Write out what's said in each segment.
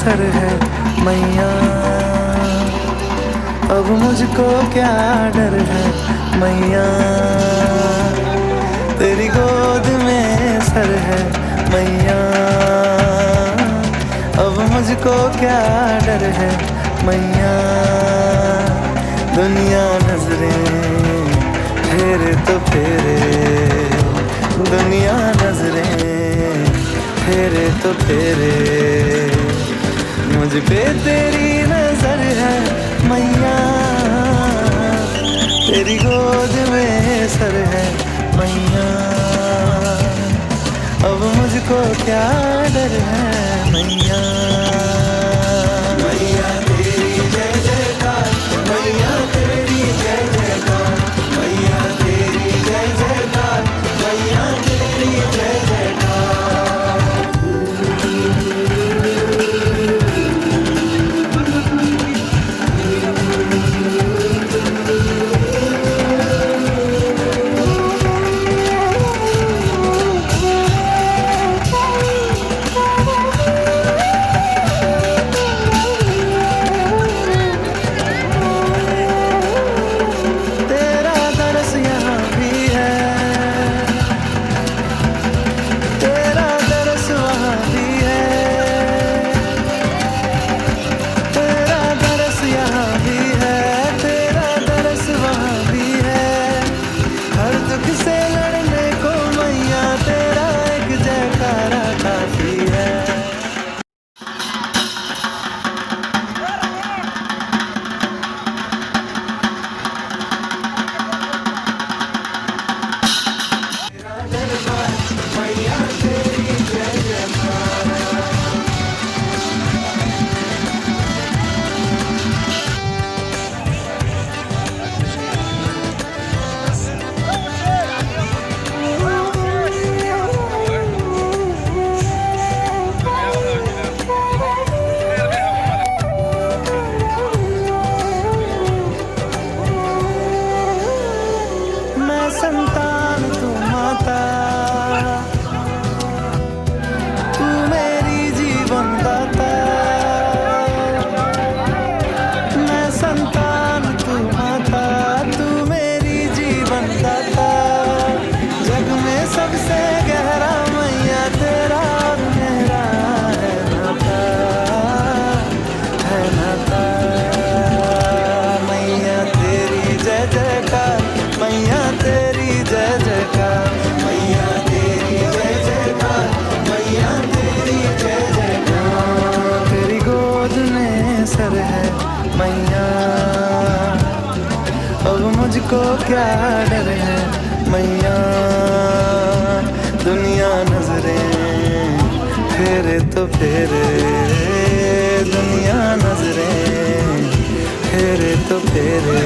Sir है मैया, अब मुझको क्या डर है मैया। तेरी गोद में सर है मैया, अब मुझको क्या डर है मैया। दुनिया नजरें फेरे तो फेरे, दुनिया नजरें फेरे तो फेरे, मुझ पे तेरी नजर है मैया। तेरी गोद में सर है मैया, अब मुझको क्या डर है मैया। मैया तेरी जय जयकार, मैया तेरी जय जयकार, मैया तेरी जय जयकार, मैया तेरी जय जयकार। संतान तू माता, तू मेरी जीवन दाता। मैं संतान तू माता, तू मेरी जीवन दाता। जग में सबसे गहरा मैया तेरा और मेरा है नाता, है नाता। मैया तेरी जय जयकार, मैया तेरी जय जयकार, मैया तेरी जय जयकार, मैया तेरी जय जयकार। तेरी गोद में सर है मैया, अब मुझको क्या डर है मैया। दुनिया नजरें फेरे तो फेरे, दुनिया नजरें फेरे तो फेरे,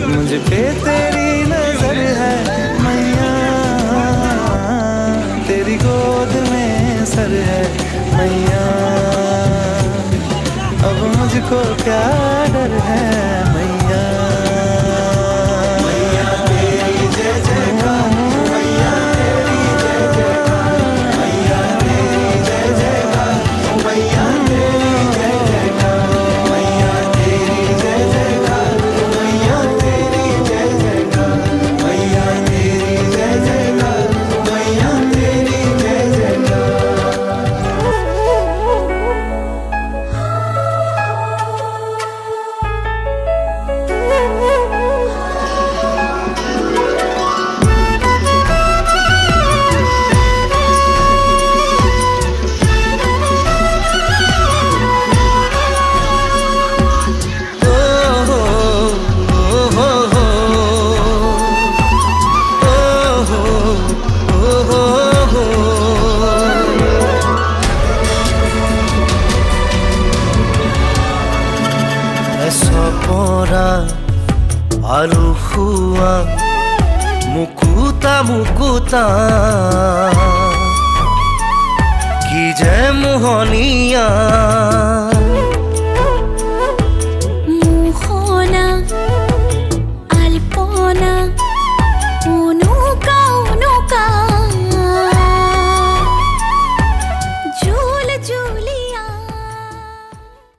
मुझ पे तेरी नजर है मैया। तेरी गोद में सर है मैया, अब मुझको क्या डर है मैया। मैया तेरी जय जयकार, मैया तेरी जय जयकार, मैया तेरी जय जयकार, मैया तेरी जय जयकार, मैया तेरी जय जयकार, मैया तेरी जय जयकार, मैया तेरी जय जयकार, मैया तेरी जय जयकार। Sopora aruhua mukuta mukuta ki jai mohaniya